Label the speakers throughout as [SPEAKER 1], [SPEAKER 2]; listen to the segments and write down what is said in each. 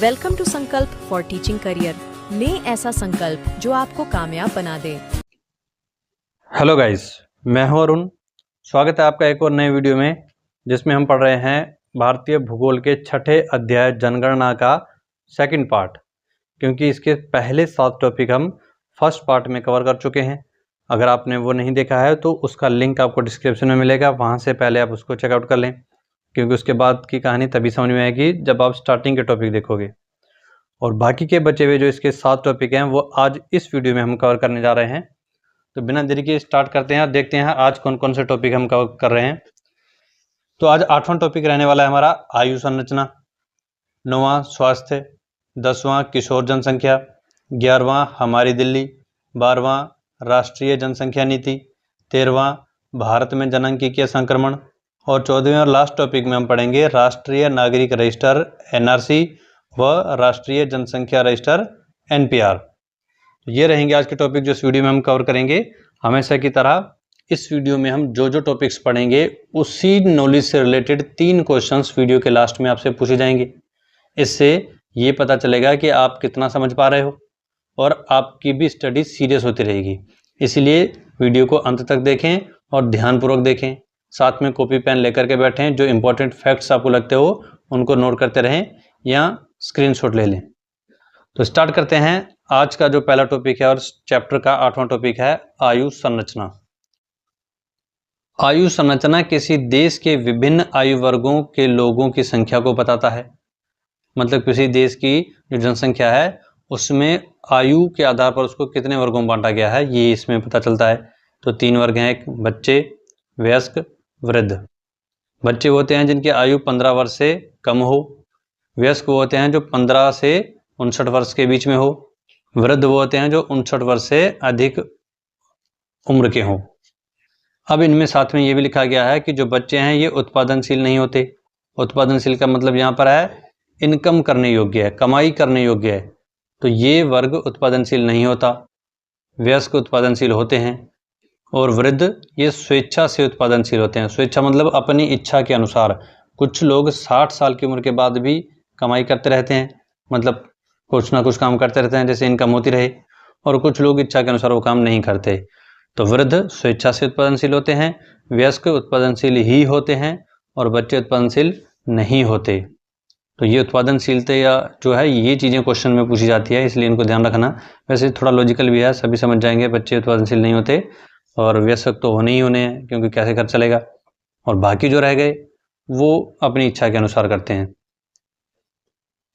[SPEAKER 1] Welcome to संकल्प for teaching career. लें ऐसा संकल्प जो आपको कामयाब बना दे।
[SPEAKER 2] हेलो गाइस, मैं हूं अरुण। स्वागत है आपका एक और नए वीडियो में, जिसमें हम पढ़ रहे हैं भारतीय भूगोल के छठे अध्याय जनगणना का सेकंड पार्ट। क्योंकि इसके पहले 7 टॉपिक हम फर्स्ट पार्ट में कवर कर चुके हैं। अगर आपने वो नहीं देखा है तो उसका लिंक आपको डिस्क्रिप्शन में मिलेगा, वहाँ से पहले आप उसको चेकआउट कर लें, क्योंकि उसके बाद की कहानी तभी समझ में आएगी जब आप स्टार्टिंग के टॉपिक देखोगे। और बाकी के बचे हुए जो इसके 7 टॉपिक हैं वो आज इस वीडियो में हम कवर करने जा रहे हैं। तो बिना देरी के स्टार्ट करते हैं और देखते हैं आज कौन कौन से टॉपिक हम कवर कर रहे हैं। तो आज 8वां टॉपिक रहने वाला है हमारा आयु संरचना, 9वां स्वास्थ्य, 10वां किशोर जनसंख्या, 11वां हमारी दिल्ली, 12वां राष्ट्रीय जनसंख्या नीति, 13वां भारत में जनसांख्यिकीय संक्रमण और 14वें और लास्ट टॉपिक में हम पढ़ेंगे राष्ट्रीय नागरिक रजिस्टर NRC व राष्ट्रीय जनसंख्या रजिस्टर NPR। ये रहेंगे आज के टॉपिक जो इस वीडियो में हम कवर करेंगे। हमेशा की तरह इस वीडियो में हम जो जो टॉपिक्स पढ़ेंगे उसी नॉलेज से रिलेटेड 3 क्वेश्चंस वीडियो के लास्ट में आपसे पूछे जाएंगे। इससे ये पता चलेगा कि आप कितना समझ पा रहे हो और आपकी भी स्टडी सीरियस होती रहेगी। इसीलिए वीडियो को अंत तक देखें और ध्यानपूर्वक देखें। साथ में कॉपी पेन लेकर के बैठें, जो इंपॉर्टेंट फैक्ट्स आपको लगते हो उनको नोट करते रहें या स्क्रीनशॉट ले लें। तो स्टार्ट करते हैं। आज का जो पहला टॉपिक है और चैप्टर का 8वां टॉपिक है आयु संरचना। आयु संरचना किसी देश के विभिन्न आयु वर्गों के लोगों की संख्या को बताता है। मतलब किसी देश की जो जनसंख्या है उसमें आयु के आधार पर उसको कितने वर्गों में बांटा गया है, ये इसमें पता चलता है। तो 3 वर्ग हैं, एक बच्चे, वयस्क, वृद्ध। बच्चे वो होते हैं जिनकी आयु 15 वर्ष से कम हो। वयस्क वो होते हैं जो 15 से 59 वर्ष के बीच में हो। वृद्ध वो होते हैं जो 59 वर्ष से अधिक उम्र के हों। अब इनमें साथ में ये भी लिखा गया है कि जो बच्चे हैं ये उत्पादनशील नहीं होते। उत्पादनशील का मतलब यहाँ पर है इनकम करने योग्य है, कमाई करने योग्य है, तो ये वर्ग उत्पादनशील नहीं होता। वयस्क उत्पादनशील होते हैं और वृद्ध ये स्वेच्छा से उत्पादनशील होते हैं। स्वेच्छा मतलब अपनी इच्छा के अनुसार। कुछ लोग 60 साल की उम्र के बाद भी कमाई करते रहते हैं, मतलब कुछ ना कुछ काम करते रहते हैं जैसे इनकम होती रहे, और कुछ लोग इच्छा के अनुसार वो काम नहीं करते। तो वृद्ध स्वेच्छा से उत्पादनशील होते हैं, वयस्क उत्पादनशील ही होते हैं और बच्चे उत्पादनशील नहीं होते। तो ये उत्पादनशीलता या जो है ये चीज़ें क्वेश्चन में पूछी जाती है, इसलिए इनको ध्यान रखना। वैसे थोड़ा लॉजिकल भी है, सभी समझ जाएंगे बच्चे उत्पादनशील नहीं होते और वयस्क तो होने ही होने हैं, क्योंकि कैसे खर्च चलेगा। और बाकी जो रह गए वो अपनी इच्छा के अनुसार करते हैं।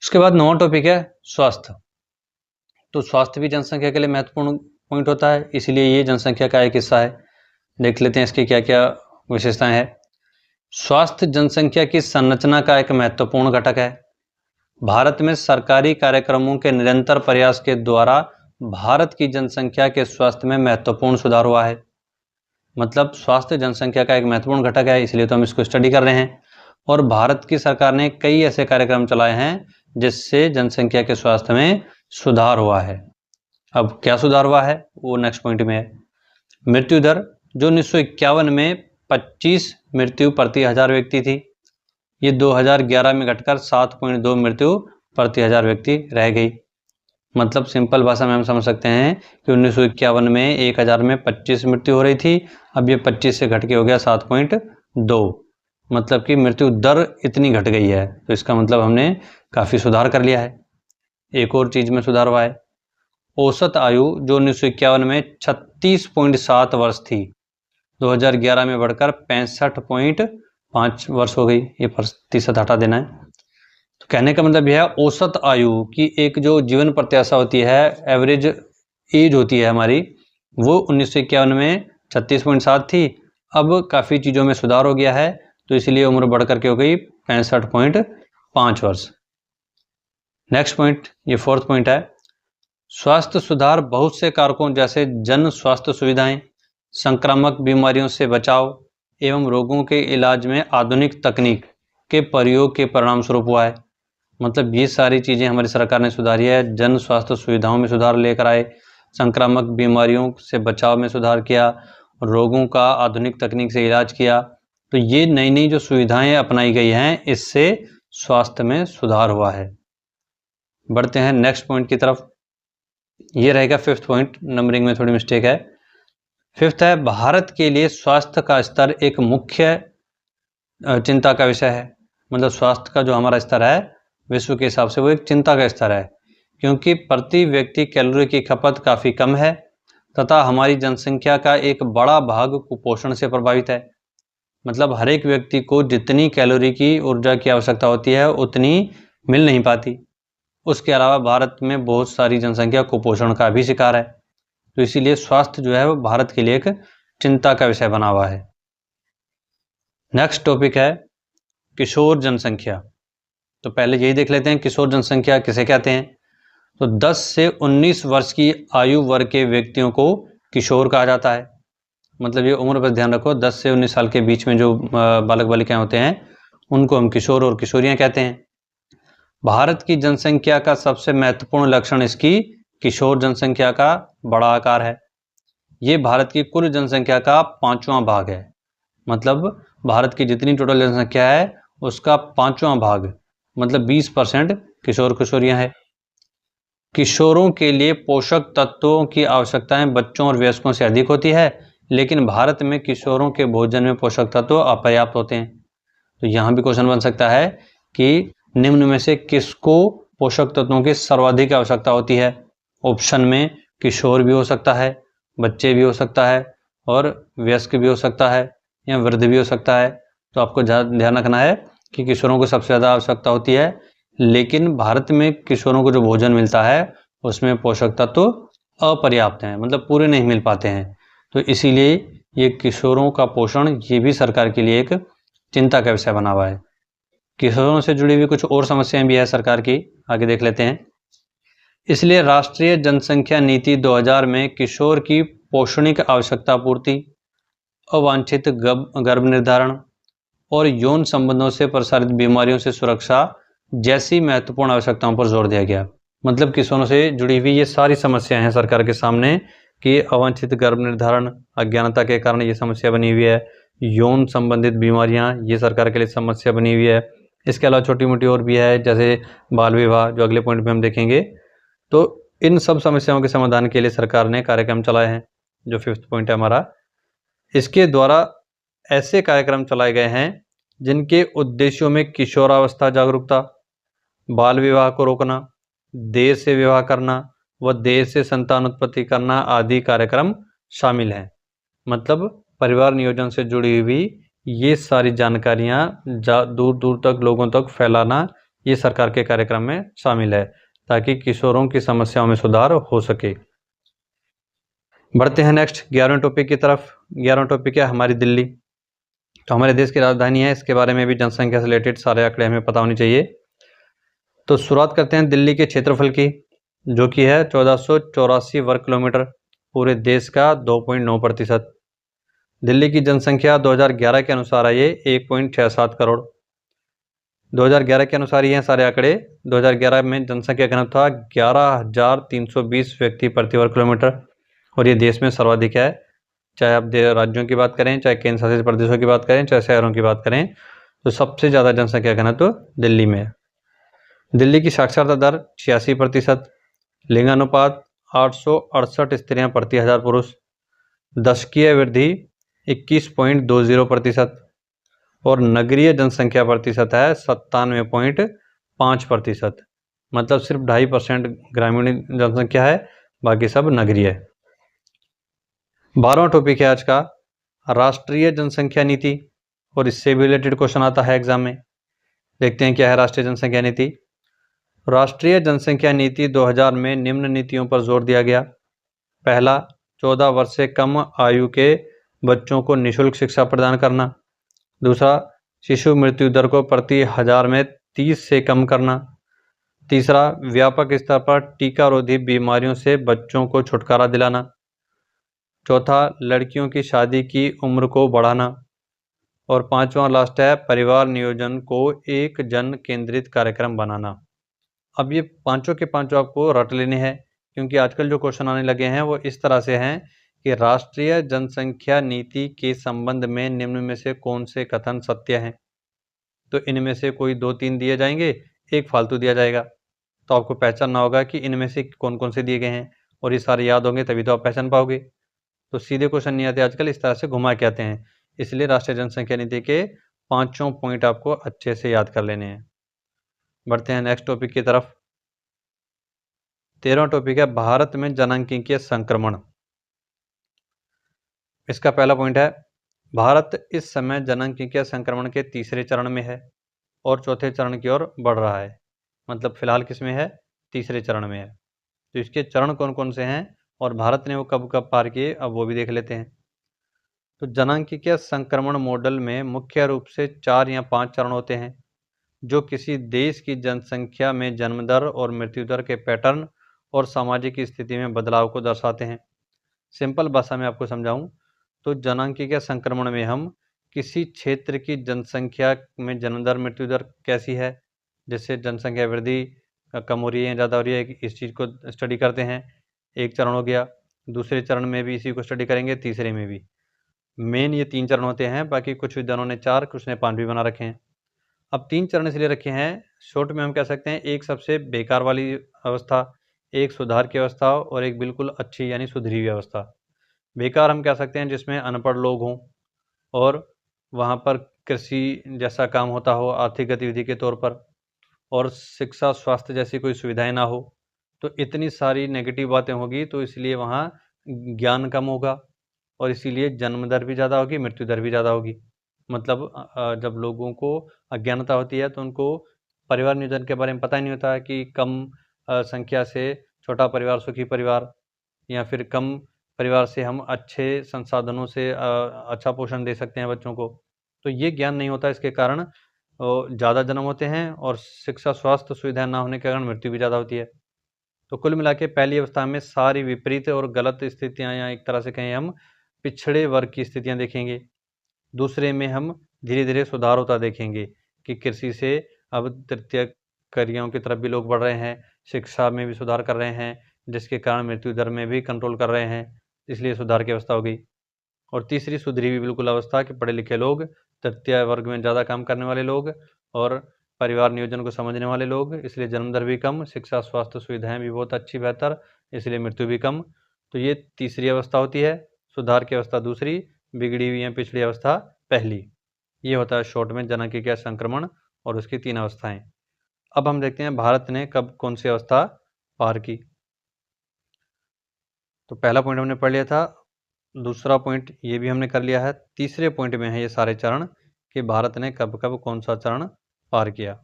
[SPEAKER 2] उसके बाद 9वां टॉपिक है स्वास्थ्य। तो स्वास्थ्य भी जनसंख्या के लिए महत्वपूर्ण पॉइंट होता है, इसीलिए ये जनसंख्या का एक हिस्सा है। देख लेते हैं इसकी क्या क्या विशेषताएं हैं। स्वास्थ्य जनसंख्या की संरचना का एक महत्वपूर्ण घटक है। भारत में सरकारी कार्यक्रमों के निरंतर प्रयास के द्वारा भारत की जनसंख्या के स्वास्थ्य में महत्वपूर्ण सुधार हुआ है। मतलब स्वास्थ्य जनसंख्या का एक महत्वपूर्ण घटक है, इसलिए तो हम इसको स्टडी कर रहे हैं। और भारत की सरकार ने कई ऐसे कार्यक्रम चलाए हैं जिससे जनसंख्या के स्वास्थ्य में सुधार हुआ है। अब क्या सुधार हुआ है वो नेक्स्ट पॉइंट में है। मृत्यु दर जो 1951 में 25 मृत्यु प्रति 1000 व्यक्ति थी, ये 2011 में घटकर 7.2 मृत्यु प्रति 1000 व्यक्ति रह गई। मतलब सिंपल भाषा में हम समझ सकते हैं कि 1951 में 1000 में 25 मृत्यु हो रही थी, अब ये 25 से घट के हो गया 7.2। मतलब कि मृत्यु दर इतनी घट गई है, तो इसका मतलब हमने काफ़ी सुधार कर लिया है। एक और चीज़ में सुधार हुआ है। औसत आयु जो 1951 में 36.7 वर्ष थी, 2011 में बढ़कर 65.5 वर्ष हो गई। ये प्रतिशत हटा देना है। तो कहने का मतलब यह है औसत आयु की एक जो जीवन प्रत्याशा होती है, एवरेज एज होती है हमारी, वो 1951 में 36.7 थी। अब काफ़ी चीज़ों में सुधार हो गया है, तो इसलिए उम्र बढ़ करके हो गई 65.5 वर्ष। नेक्स्ट पॉइंट, ये 4th पॉइंट है। स्वास्थ्य सुधार बहुत से कारकों जैसे जन स्वास्थ्य सुविधाएं, संक्रामक बीमारियों से बचाव एवं रोगों के इलाज में आधुनिक तकनीक के प्रयोग के परिणाम स्वरूप हुआ है। मतलब ये सारी चीज़ें हमारी सरकार ने सुधारी है। जन स्वास्थ्य सुविधाओं में सुधार लेकर आए, संक्रामक बीमारियों से बचाव में सुधार किया, रोगों का आधुनिक तकनीक से इलाज किया। तो ये नई नई जो सुविधाएं अपनाई गई हैं, इससे स्वास्थ्य में सुधार हुआ है। बढ़ते हैं नेक्स्ट पॉइंट की तरफ। ये रहेगा फिफ्थ पॉइंट, नंबरिंग में थोड़ी मिस्टेक है। फिफ्थ है, भारत के लिए स्वास्थ्य का स्तर एक मुख्य चिंता का विषय है। मतलब स्वास्थ्य का जो हमारा स्तर है विश्व के हिसाब से वो एक चिंता का स्तर है, क्योंकि प्रति व्यक्ति कैलोरी की खपत काफ़ी कम है तथा हमारी जनसंख्या का एक बड़ा भाग कुपोषण से प्रभावित है। मतलब हर एक व्यक्ति को जितनी कैलोरी की ऊर्जा की आवश्यकता होती है उतनी मिल नहीं पाती। उसके अलावा भारत में बहुत सारी जनसंख्या कुपोषण का भी शिकार है, तो इसीलिए स्वास्थ्य जो है वो भारत के लिए एक चिंता का विषय बना हुआ है। नेक्स्ट टॉपिक है किशोर जनसंख्या। तो पहले यही देख लेते हैं किशोर जनसंख्या किसे कहते हैं। तो 10 से 19 वर्ष की आयु वर्ग के व्यक्तियों को किशोर कहा जाता है। मतलब ये उम्र पर ध्यान रखो, 10 से 19 साल के बीच में जो बालक बालिकाएं होते हैं उनको हम किशोर और किशोरियां कहते हैं। भारत की जनसंख्या का सबसे महत्वपूर्ण लक्षण इसकी किशोर जनसंख्या का बड़ा आकार है। ये भारत की कुल जनसंख्या का 5वां भाग है। मतलब भारत की जितनी टोटल जनसंख्या है उसका 5वां भाग, मतलब 20% किशोर किशोरियां हैं। किशोरों के लिए पोषक तत्वों की आवश्यकताएं बच्चों और वयस्कों से अधिक होती है, लेकिन भारत में किशोरों के भोजन में पोषक तत्व अपर्याप्त होते हैं। तो यहाँ भी क्वेश्चन बन सकता है कि निम्न में से किसको पोषक तत्वों की सर्वाधिक आवश्यकता होती है। ऑप्शन में किशोर भी हो सकता है, बच्चे भी हो सकता है, और वयस्क भी हो सकता है, या वृद्ध भी हो सकता है। तो आपको ध्यान रखना है कि किशोरों को सबसे ज़्यादा आवश्यकता होती है, लेकिन भारत में किशोरों को जो भोजन मिलता है उसमें पोषक तत्व अपर्याप्त हैं, मतलब पूरे नहीं मिल पाते हैं। तो इसीलिए ये किशोरों का पोषण ये भी सरकार के लिए एक चिंता का विषय बना हुआ है। किशोरों से जुड़ी हुई कुछ और समस्याएं भी है सरकार की, आगे देख लेते हैं। इसलिए राष्ट्रीय जनसंख्या नीति 2000 में किशोर की पोषणिक आवश्यकता पूर्ति, अवांछित गर्भ निर्धारण और यौन संबंधों से प्रसारित बीमारियों से सुरक्षा जैसी महत्वपूर्ण आवश्यकताओं पर जोर दिया गया। मतलब किशोरों से जुड़ी हुई ये सारी समस्याएं हैं सरकार के सामने कि अवांछित गर्भ निर्धारण, अज्ञानता के कारण ये समस्या बनी हुई है, यौन संबंधित बीमारियां ये सरकार के लिए समस्या बनी हुई है। इसके अलावा छोटी मोटी और भी है, जैसे बाल विवाह, जो अगले पॉइंट में हम देखेंगे। तो इन सब समस्याओं के समाधान के लिए सरकार ने कार्यक्रम चलाए हैं, जो फिफ्थ पॉइंट है हमारा। इसके द्वारा ऐसे कार्यक्रम चलाए गए हैं जिनके उद्देश्यों में किशोरावस्था जागरूकता, बाल विवाह को रोकना, देर से विवाह करना व देर से संतान उत्पत्ति करना आदि कार्यक्रम शामिल हैं। मतलब परिवार नियोजन से जुड़ी हुई ये सारी जानकारियां दूर दूर तक लोगों तक फैलाना ये सरकार के कार्यक्रम में शामिल है, ताकि किशोरों की समस्याओं में सुधार हो सके। बढ़ते हैं नेक्स्ट 11वें टॉपिक की तरफ। 11वां टॉपिक है हमारी दिल्ली। तो हमारे देश की राजधानी है, इसके बारे में भी जनसंख्या से रिलेटेड सारे आंकड़े हमें पता होने चाहिए। तो शुरुआत करते हैं दिल्ली के क्षेत्रफल की, जो कि है 1484 वर्ग किलोमीटर, पूरे देश का 2.9%। दिल्ली की जनसंख्या 2011 के अनुसार है ये 1.67 करोड़। 2011 के अनुसार ये हैं सारे आंकड़े। 2011 में जनसंख्या घनत्व था 11,320 व्यक्ति प्रति वर्ग किलोमीटर, और ये देश में सर्वाधिक है। चाहे आप राज्यों की बात करें, चाहे केंद्र शासित प्रदेशों की बात करें, चाहे शहरों की बात करें, तो सबसे ज़्यादा जनसंख्या घनत्व दिल्ली में है। दिल्ली की साक्षरता दर 86%, लिंगानुपात 868 स्त्रियां प्रति 1000 पुरुष, दशकीय वृद्धि 21.20%, और नगरीय जनसंख्या प्रतिशत है 97.5%। मतलब सिर्फ 2.5% ग्रामीण जनसंख्या है, बाकी सब नगरीय है। 12वां टॉपिक है आज का राष्ट्रीय जनसंख्या नीति, और इससे भी रिलेटेड क्वेश्चन आता है एग्जाम में। देखते हैं क्या है राष्ट्रीय जनसंख्या नीति। राष्ट्रीय जनसंख्या नीति 2000 में निम्न नीतियों पर जोर दिया गया। पहला, 14 वर्ष से कम आयु के बच्चों को निःशुल्क शिक्षा प्रदान करना। दूसरा, शिशु मृत्यु दर को प्रति 1000 में 30 से कम करना। तीसरा, व्यापक स्तर पर टीकारोधी बीमारियों से बच्चों को छुटकारा दिलाना। चौथा, लड़कियों की शादी की उम्र को बढ़ाना। और पांचवा लास्ट है परिवार नियोजन को एक जन केंद्रित कार्यक्रम बनाना। अब ये पांचों के पांचों आपको रट लेने हैं, क्योंकि आजकल जो क्वेश्चन आने लगे हैं वो इस तरह से हैं कि राष्ट्रीय जनसंख्या नीति के संबंध में निम्न में से कौन से कथन सत्य हैं। तो इनमें से कोई 2-3 दिए जाएंगे, एक फालतू दिया जाएगा। तो आपको पहचानना होगा कि इनमें से कौन कौन से दिए गए हैं, और ये सारे याद होंगे तभी तो आप पहचान पाओगे। तो सीधे क्वेश्चन नहीं आते आजकल, इस तरह से घुमा के आते हैं। इसलिए राष्ट्रीय जनसंख्या नीति के 5 पॉइंट आपको अच्छे से याद कर लेने हैं। बढ़ते हैं नेक्स्ट टॉपिक की तरफ। 13वां टॉपिक है भारत में जनांकीय संक्रमण। इसका पहला पॉइंट है, भारत इस समय जनांकीय संक्रमण के तीसरे चरण में है और चौथे चरण की ओर बढ़ रहा है। मतलब फिलहाल किस में है? तीसरे चरण में है। तो इसके चरण कौन कौन से हैं और भारत ने वो कब कब पार किए, अब वो भी देख लेते हैं। तो जनांकीय संक्रमण मॉडल में मुख्य रूप से 4 या 5 चरण होते हैं, जो किसी देश की जनसंख्या में जन्म दर और मृत्यु दर के पैटर्न और सामाजिक स्थिति में बदलाव को दर्शाते हैं। सिंपल भाषा में आपको समझाऊं तो जनांकीय संक्रमण में हम किसी क्षेत्र की जनसंख्या में जन्म दर मृत्यु दर कैसी है, जैसे जनसंख्या वृद्धि कम हो रही है ज़्यादा हो रही है, इस चीज़ को स्टडी करते हैं। एक चरण हो गया। दूसरे चरण में भी इसी को स्टडी करेंगे, तीसरे में भी। मेन ये 3 चरण होते हैं, बाकी कुछ विद्वानों ने 4, कुछ ने 5 भी बना रखे हैं। अब 3 चरण इसलिए रखे हैं, शॉर्ट में हम कह सकते हैं एक सबसे बेकार वाली अवस्था, एक सुधार की अवस्था और एक बिल्कुल अच्छी यानी सुधरी हुई अवस्था। बेकार हम कह सकते हैं जिसमें अनपढ़ लोग हों और वहाँ पर कृषि जैसा काम होता हो आर्थिक गतिविधि के तौर पर, और शिक्षा स्वास्थ्य जैसी कोई सुविधाएं ना हो। तो इतनी सारी नेगेटिव बातें होगी, तो इसलिए वहाँ ज्ञान कम होगा और इसीलिए जन्म दर भी ज़्यादा होगी, मृत्यु दर भी ज़्यादा होगी। मतलब जब लोगों को अज्ञानता होती है तो उनको परिवार नियोजन के बारे में पता ही नहीं होता है कि कम संख्या से छोटा परिवार सुखी परिवार, या फिर कम परिवार से हम अच्छे संसाधनों से अच्छा पोषण दे सकते हैं बच्चों को। तो ये ज्ञान नहीं होता, इसके कारण ज़्यादा जन्म होते हैं और शिक्षा स्वास्थ्य सुविधा ना होने के कारण मृत्यु भी ज़्यादा होती है। तो कुल मिला के पहली अवस्था में सारी विपरीत और गलत स्थितियाँ, या एक तरह से कहें हम पिछड़े वर्ग की स्थितियाँ देखेंगे। दूसरे में हम धीरे धीरे सुधार होता देखेंगे कि कृषि से अब तृतीय कार्यों की तरफ भी लोग बढ़ रहे हैं, शिक्षा में भी सुधार कर रहे हैं, जिसके कारण मृत्यु दर में भी कंट्रोल कर रहे हैं, इसलिए सुधार की अवस्था हो गई। और तीसरी सुधरी हुई बिल्कुल अवस्था कि पढ़े लिखे लोग, तृतीय वर्ग में ज़्यादा काम करने वाले लोग और परिवार नियोजन को समझने वाले लोग, इसलिए जन्म दर भी कम, शिक्षा स्वास्थ्य सुविधाएं भी बहुत अच्छी बेहतर, इसलिए मृत्यु भी कम। तो ये तीसरी अवस्था होती है। सुधार की अवस्था दूसरी, बिगड़ी हुई या पिछड़ी अवस्था पहली। ये होता है शॉर्ट में जनांकीय संक्रमण और उसकी 3 अवस्थाएं। अब हम देखते हैं भारत ने कब कौन सी अवस्था पार की। तो पहला पॉइंट हमने पढ़ लिया था, दूसरा पॉइंट ये भी हमने कर लिया है, तीसरे पॉइंट में है ये सारे चरण कि भारत ने कब कब कौन सा चरण पार किया।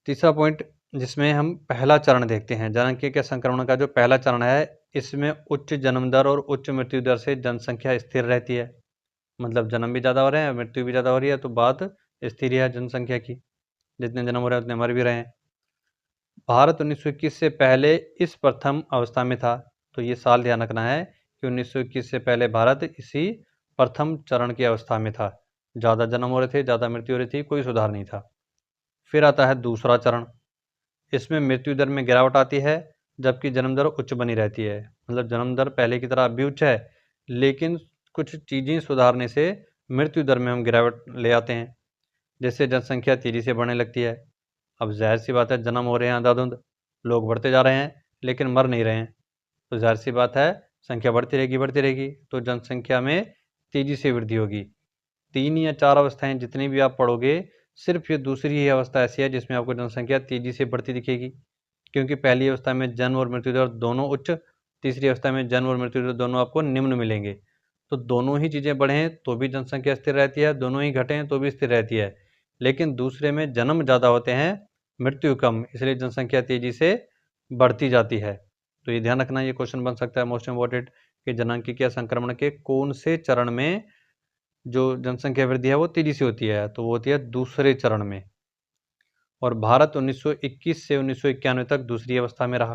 [SPEAKER 2] तीसरा पॉइंट जिसमें हम पहला चरण देखते हैं, जनांकीय संक्रमण का जो पहला चरण है, इसमें उच्च जन्म दर और उच्च मृत्यु दर से जनसंख्या स्थिर रहती है। मतलब जन्म भी ज़्यादा हो रहे हैं, मृत्यु भी ज़्यादा हो रही है, तो बात स्थिर है जनसंख्या की, जितने जन्म हो रहे हैं उतने मर भी रहे हैं। भारत 1921 से पहले इस प्रथम अवस्था में था। तो ये साल ध्यान रखना है कि 1921 से पहले भारत इसी प्रथम चरण की अवस्था में था। ज़्यादा जन्म हो रहे थे, ज़्यादा मृत्यु हो रही थी, कोई सुधार नहीं था। फिर आता है दूसरा चरण। इसमें मृत्यु दर में गिरावट आती है, जबकि जन्म दर उच्च बनी रहती है। मतलब जन्म दर पहले की तरह अब भी उच्च है, लेकिन कुछ चीज़ें सुधारने से मृत्यु दर में हम गिरावट ले आते हैं। जैसे जनसंख्या तेज़ी से बढ़ने लगती है। अब जाहिर सी बात है, जन्म हो रहे हैं अंधाधुंध, लोग बढ़ते जा रहे हैं लेकिन मर नहीं रहे हैं, तो जाहिर सी बात है संख्या बढ़ती रहेगी, तो जनसंख्या में तेज़ी से वृद्धि होगी। 3 या 4 अवस्थाएं जितनी भी आप पढ़ोगे, सिर्फ ये दूसरी ही अवस्था ऐसी है जिसमें आपको जनसंख्या तेज़ी से बढ़ती दिखेगी, क्योंकि पहली अवस्था में जन्म और मृत्यु दर दोनों उच्च, तीसरी अवस्था में जन्म और मृत्यु दर दोनों आपको निम्न मिलेंगे। तो दोनों ही चीज़ें बढ़ें तो भी जनसंख्या स्थिर रहती है, दोनों ही घटें तो भी स्थिर रहती है। लेकिन दूसरे में जन्म ज़्यादा होते हैं, मृत्यु कम, इसलिए जनसंख्या तेज़ी से बढ़ती जाती है। तो ये ध्यान रखना, ये क्वेश्चन बन सकता है मोस्ट इम्पोर्टेंट कि जनांकीय संक्रमण के कौन से चरण में जो जनसंख्या वृद्धि है वो तेज़ी से होती है, तो वो होती है दूसरे चरण में। और भारत 1921 से 1991 तक दूसरी अवस्था में रहा।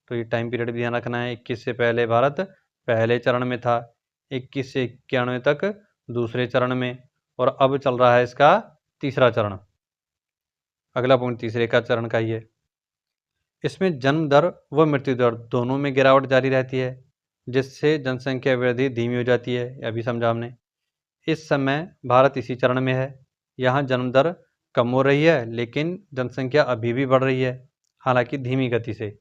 [SPEAKER 2] तो ये टाइम पीरियड भी ध्यान रखना है। 21 से पहले भारत पहले चरण में था, 21 से 91 तक दूसरे चरण में, और अब चल रहा है इसका तीसरा चरण। अगला पॉइंट तीसरे का चरण का ही है। इसमें जन्म दर व मृत्यु दर दोनों में गिरावट जारी रहती है, जिससे जनसंख्या वृद्धि धीमी हो जाती है। अभी समझा हमने। इस समय भारत इसी चरण में है। यहाँ जन्म दर कम हो रही है, लेकिन जनसंख्या अभी भी बढ़ रही है, हालांकि धीमी गति से।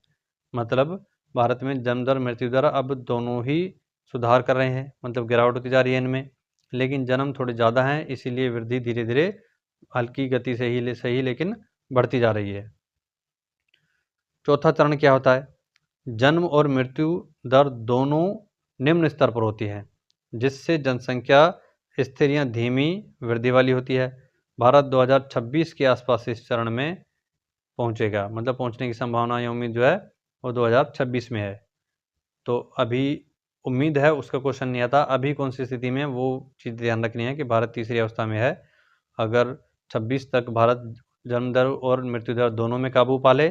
[SPEAKER 2] मतलब भारत में जन्म दर मृत्यु दर अब दोनों ही सुधार कर रहे हैं, मतलब गिरावट होती जा रही है इनमें, लेकिन जन्म थोड़े ज़्यादा हैं, इसीलिए वृद्धि धीरे धीरे हल्की गति से ही सही लेकिन बढ़ती जा रही है। चौथा चरण क्या होता है? जन्म और मृत्यु दर दोनों निम्न स्तर पर होती है, जिससे जनसंख्या स्थिर या धीमी वृद्धि वाली होती है। भारत 2026 के आसपास इस चरण में पहुंचेगा, मतलब पहुंचने की संभावना या उम्मीद जो है वो 2026 में है। तो अभी उम्मीद है, उसका क्वेश्चन नहीं आता अभी कौन सी स्थिति में, वो चीज़ ध्यान रखनी है कि भारत तीसरी अवस्था में है। अगर 26 तक भारत जन्म दर और मृत्यु दर दोनों में काबू पा ले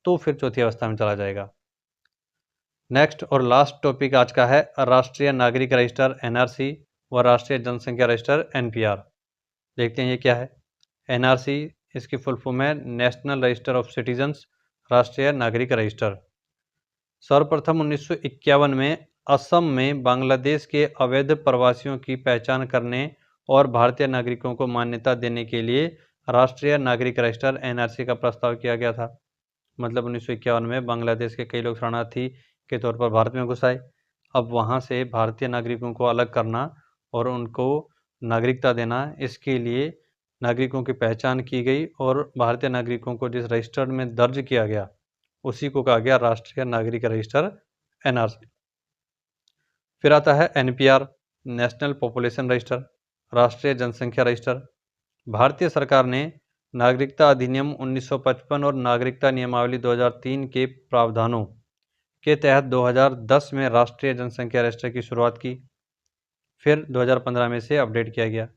[SPEAKER 2] तो फिर चौथी अवस्था में चला जाएगा। नेक्स्ट और लास्ट टॉपिक आज का है राष्ट्रीय नागरिक रजिस्टर एनआरसी व राष्ट्रीय जनसंख्या रजिस्टर एनपीआर। देखते हैं ये क्या है। एनआरसी इसकी फुल फॉर्म है नेशनल रजिस्टर ऑफ सिटीजन्स, राष्ट्रीय नागरिक रजिस्टर। सर्वप्रथम 1951 में असम में बांग्लादेश के अवैध प्रवासियों की पहचान करने और भारतीय नागरिकों को मान्यता देने के लिए राष्ट्रीय नागरिक रजिस्टर एनआरसी का प्रस्ताव किया गया था। मतलब 1951 में बांग्लादेश के कई लोग शरणार्थी के तौर पर भारत में घुस आए। अब वहाँ से भारतीय नागरिकों को अलग करना और उनको नागरिकता देना, इसके लिए नागरिकों की पहचान की गई और भारतीय नागरिकों को जिस रजिस्टर में दर्ज किया गया उसी को कहा गया राष्ट्रीय नागरिक रजिस्टर एनआरसी। फिर आता है एनपीआर, नेशनल पॉपुलेशन रजिस्टर, राष्ट्रीय जनसंख्या रजिस्टर। भारतीय सरकार ने नागरिकता अधिनियम 1955 और नागरिकता नियमावली 2003 के प्रावधानों के तहत 2010 में राष्ट्रीय जनसंख्या रजिस्टर की शुरुआत की। फिर 2015 में से अपडेट किया गया।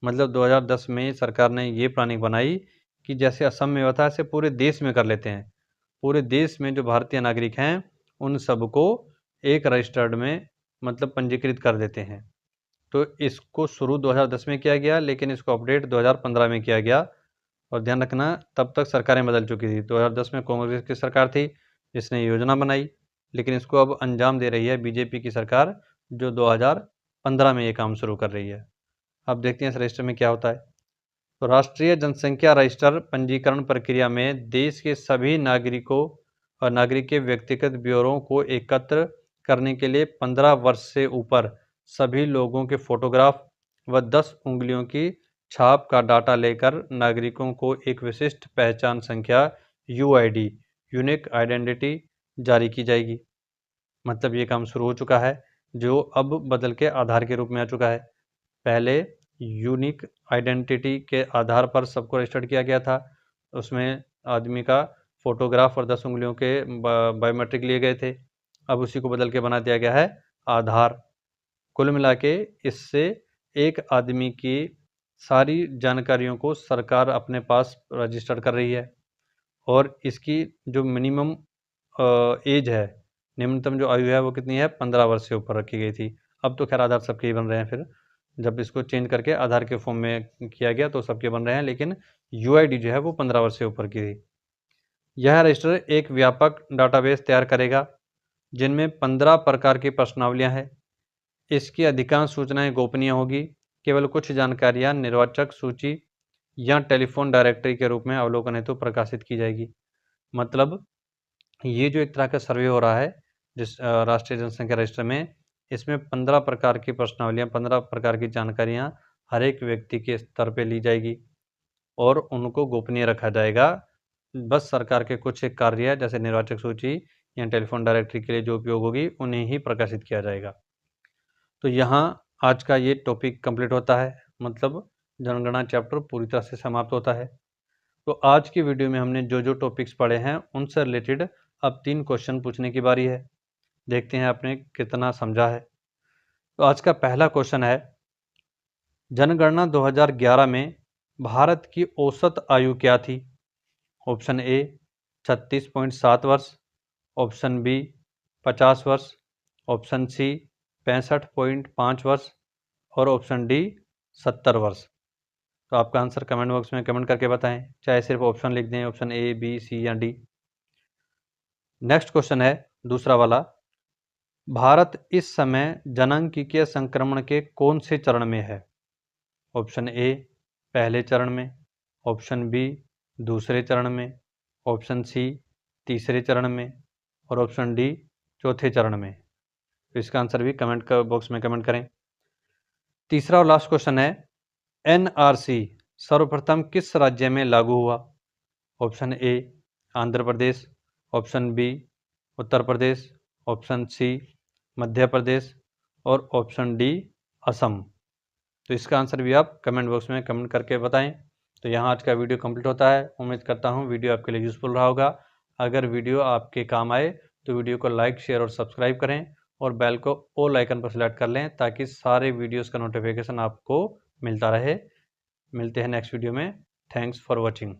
[SPEAKER 2] मतलब 2010 में सरकार ने ये प्लानिंग बनाई कि जैसे असम में हुआ था ऐसे पूरे देश में कर लेते हैं। पूरे देश में जो भारतीय नागरिक हैं उन सबको एक रजिस्टर्ड में मतलब पंजीकृत कर देते हैं। तो इसको शुरू 2010 में किया गया, लेकिन इसको अपडेट 2015 में किया गया। और ध्यान रखना तब तक सरकारें बदल चुकी थी। 2010 में कांग्रेस की सरकार थी जिसने योजना बनाई, लेकिन इसको अब अंजाम दे रही है बीजेपी की सरकार, जो 2015 में ये काम शुरू कर रही है। अब देखते हैं इस रजिस्टर में क्या होता है। तो राष्ट्रीय जनसंख्या रजिस्टर पंजीकरण प्रक्रिया में देश के सभी नागरिकों और नागरिक के व्यक्तिगत ब्यौरों को एकत्र करने के लिए 15 वर्ष से ऊपर सभी लोगों के फोटोग्राफ व 10 उंगलियों की छाप का डाटा लेकर नागरिकों को एक विशिष्ट पहचान संख्या यूआईडी, यूनिक आइडेंटिटी जारी की जाएगी। मतलब ये काम शुरू हो चुका है, जो अब बदल के आधार के रूप में आ चुका है। पहले यूनिक आइडेंटिटी के आधार पर सबको रजिस्टर्ड किया गया था, उसमें आदमी का फोटोग्राफ और 10 उंगलियों के बायोमेट्रिक लिए गए थे। अब उसी को बदल के बना दिया गया है आधार। कुल मिला के इससे एक आदमी की सारी जानकारियों को सरकार अपने पास रजिस्टर कर रही है। और इसकी जो मिनिमम एज है, निम्नतम जो आयु है वो कितनी है, 15 वर्ष से ऊपर रखी गई थी। अब तो खैर आधार सबके ही बन रहे हैं, फिर जब इसको चेंज करके आधार के फॉर्म में किया गया तो सबके बन रहे हैं, लेकिन यूआईडी जो है वो 15 वर्ष से ऊपर की थी। यह रजिस्टर एक व्यापक डाटाबेस तैयार करेगा जिनमें 15 प्रकार की प्रश्नावलियां हैं। इसकी अधिकांश सूचनाएं गोपनीय होगी, केवल कुछ जानकारियां निर्वाचक सूची या टेलीफोन डायरेक्टरी के रूप में अवलोकन हेतु प्रकाशित की जाएगी। मतलब ये जो एक तरह का सर्वे हो रहा है जिस राष्ट्रीय जनसंख्या रजिस्टर में, इसमें 15 प्रकार की प्रश्नावलियां, 15 प्रकार की जानकारियां हर एक व्यक्ति के स्तर पे ली जाएगी और उनको गोपनीय रखा जाएगा। बस सरकार के कुछ एक कार्य जैसे निर्वाचक सूची या टेलीफोन डायरेक्टरी के लिए जो उपयोग होगी उन्हें ही प्रकाशित किया जाएगा। तो यहाँ आज का ये टॉपिक कंप्लीट होता है, मतलब जनगणना चैप्टर पूरी तरह से समाप्त होता है। तो आज की वीडियो में हमने जो जो टॉपिक्स पढ़े हैं उनसे रिलेटेड अब 3 क्वेश्चन पूछने की बारी है। देखते हैं आपने कितना समझा है। तो आज का पहला क्वेश्चन है, जनगणना 2011 में भारत की औसत आयु क्या थी? ऑप्शन ए 36.7 वर्ष, ऑप्शन बी 50 वर्ष, ऑप्शन सी 65.5 वर्ष और ऑप्शन डी 70 वर्ष। तो आपका आंसर कमेंट बॉक्स में कमेंट करके बताएं, चाहे सिर्फ ऑप्शन लिख दें, ऑप्शन ए, बी, सी या डी। नेक्स्ट क्वेश्चन है दूसरा वाला, भारत इस समय जनांकीय संक्रमण के कौन से चरण में है? ऑप्शन ए पहले चरण में, ऑप्शन बी दूसरे चरण में, ऑप्शन सी तीसरे चरण में और ऑप्शन डी चौथे चरण में। तो इसका आंसर भी कमेंट बॉक्स में कमेंट करें। तीसरा और लास्ट क्वेश्चन है, एनआरसी सर्वप्रथम किस राज्य में लागू हुआ? Option A Andhra Pradesh, option B Uttar Pradesh, option C Madhya Pradesh और ऑप्शन डी असम। तो इसका आंसर भी आप कमेंट बॉक्स में कमेंट करके बताएं। तो यहाँ आज का वीडियो कंप्लीट होता है। उम्मीद करता हूँ वीडियो आपके लिए यूज़फुल रहा होगा। अगर वीडियो आपके काम आए तो वीडियो को लाइक, शेयर और सब्सक्राइब करें और बेल को ऑल आइकन पर सेलेक्ट कर लें ताकि सारे वीडियोस का नोटिफिकेशन आपको मिलता रहे। मिलते हैं नेक्स्ट वीडियो में। Thanks for watching.